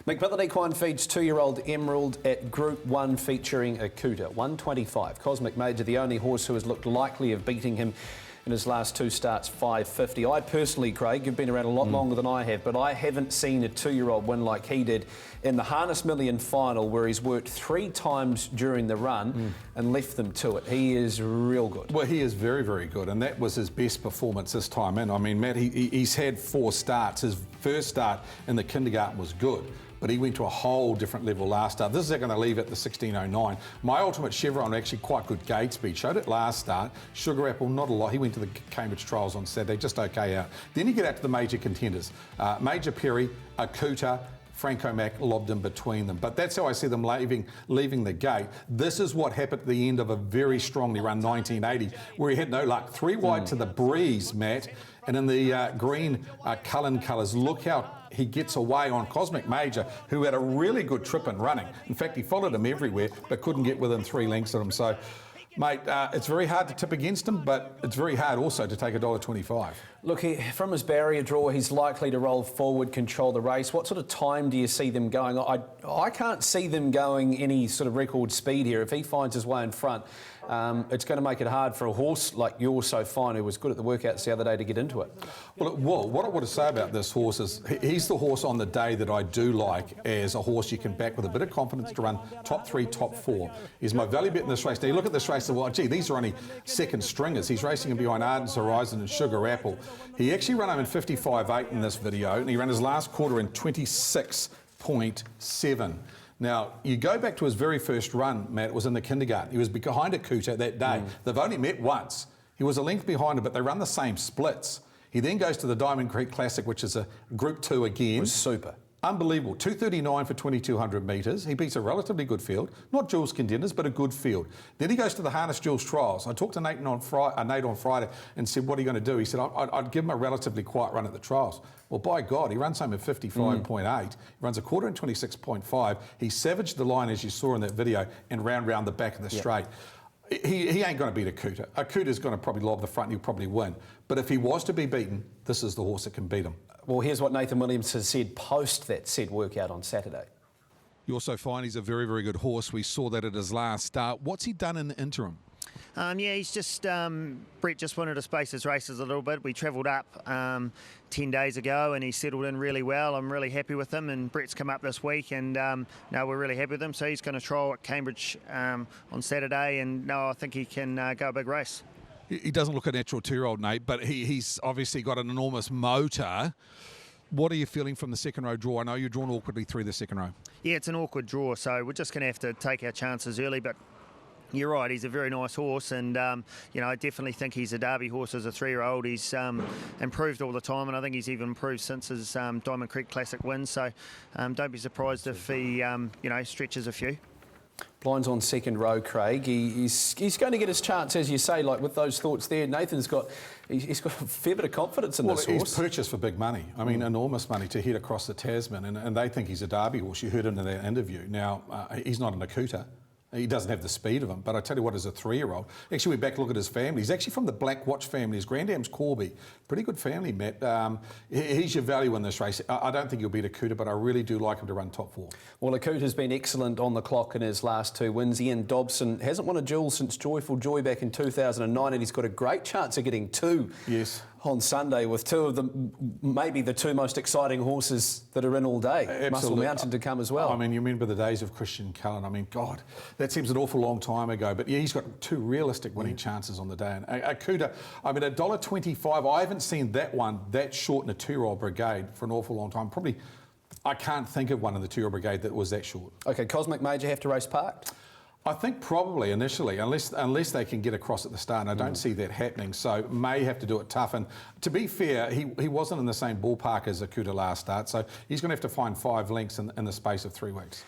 McMillan Equine feeds 2-year-old Emerald at Group 1 featuring Akuta, 125. Cosmic Major, the only horse who has looked likely of beating him in his last 2 starts, 550. I personally, Craig, you've been around a lot longer than I have, but I haven't seen a 2-year-old win like he did in the Harness Million final, where he's worked 3 times during the run and left them to it. He is real good. Well, he is very, very good, and that was his best performance this time in. I mean, Matt, he's had 4 starts. His first start in the kindergarten was good, but he went to a whole different level last start. This is going to leave at the 16.09. My Ultimate Chevron, actually quite good gate speed, showed it last start. Sugar Apple, not a lot. He went to the Cambridge trials on Saturday, just okay out. Then you get out to the major contenders. Major Perry, Akuta, Franco Mac lobbed in between them. But that's how I see them leaving the gate. This is what happened at the end of a very strongly run 1980, where he had no luck. 3 wide to the breeze, Matt. And in the green Cullen colours, look how he gets away on Cosmic Major, who had a really good trip in running. In fact, he followed him everywhere, but couldn't get within 3 lengths of him. So, mate, it's very hard to tip against him, but it's very hard also to take $1.25. Look, from his barrier draw, he's likely to roll forward, control the race. What sort of time do you see them going? I can't see them going any sort of record speed here. If he finds his way in front, it's going to make it hard for a horse like You're So Fine, who was good at the workouts the other day, to get into it. Well, what I want to say about this horse is he's the horse on the day that I do like as a horse you can back with a bit of confidence to run top 3, top 4. He's my value bet in this race. Now, you look at this race and, well, gee, these are only second stringers. He's racing him behind Ardent's Horizon and Sugar Apple. He actually ran him in 55.8 in this video, and he ran his last quarter in 26.7. Now, you go back to his very first run, Matt, it was in the kindergarten. He was behind Akuta that day. They've only met once. He was a length behind him, but they run the same splits. He then goes to the Diamond Creek Classic, which is a Group 2 again. It was super. Unbelievable. 2:39 for 2,200 metres. He beats a relatively good field. Not Jules Contenders, but a good field. Then he goes to the Harness Jules trials. I talked to Nate on Friday and said, what are you going to do? He said, I'd give him a relatively quiet run at the trials. Well, by God, he runs home at 55.8. He runs a quarter in 26.5. He savaged the line, as you saw in that video, and round the back of the straight. He ain't going to beat Akuta. Akuta's going to probably lob the front and he'll probably win. But if he was to be beaten, this is the horse that can beat him. Well, here's what Nathan Williams has said post that said workout on Saturday. You're So Fine, he's a very, very good horse. We saw that at his last start. What's he done in the interim? Yeah, he's just, Brett just wanted to space his races a little bit. We travelled up 10 days ago and he settled in really well. I'm really happy with him, and Brett's come up this week, and no, we're really happy with him. So he's going to trial at Cambridge on Saturday, and no, I think he can go a big race. He doesn't look a natural 2-year-old, Nate, but he's obviously got an enormous motor. What are you feeling from the second row draw? I know you're drawn awkwardly through the second row. Yeah, it's an awkward draw, so we're just going to have to take our chances early, but you're right, he's a very nice horse, and you know, I definitely think he's a Derby horse as a 3-year-old. He's improved all the time, and I think he's even improved since his Diamond Creek Classic win, so don't be surprised if he you know, stretches a few. Blinds on second row, Craig. He's going to get his chance, as you say, like with those thoughts there. Nathan's got a fair bit of confidence in this horse. He's purchased for big money. I mean, enormous money to head across the Tasman, and they think he's a Derby horse. You heard him in that interview. Now, he's not an Akuta. He doesn't have the speed of him, but I tell you what, as a 3-year-old, actually went back to look at his family. He's actually from the Black Watch family. His granddad's Corby. Pretty good family, Matt. He's your value in this race. I don't think he'll beat Akuta, but I really do like him to run top 4. Well, Akuta's been excellent on the clock in his last 2 wins. Ian Dobson hasn't won a duel since Joyful Joy back in 2009, and he's got a great chance of getting 2 on Sunday, with 2 of them, maybe the 2 most exciting horses that are in all day. Absolutely. Muscle Mountain to come as well. I mean, you remember the days of Christian Cullen. I mean, God, that seems an awful long time ago. But yeah, he's got 2 realistic winning chances on the day. And Akuta, I mean, $1.25, I haven't seen that one that short in a 2-year-old brigade for an awful long time. Probably, I can't think of one in the 2-year-old brigade that was that short. Okay, Cosmic Major have to race parked? I think probably initially, unless they can get across at the start, and I don't see that happening, so may have to do it tough. And to be fair, he wasn't in the same ballpark as Akuta last start, so he's going to have to find 5 lengths in the space of 3 weeks.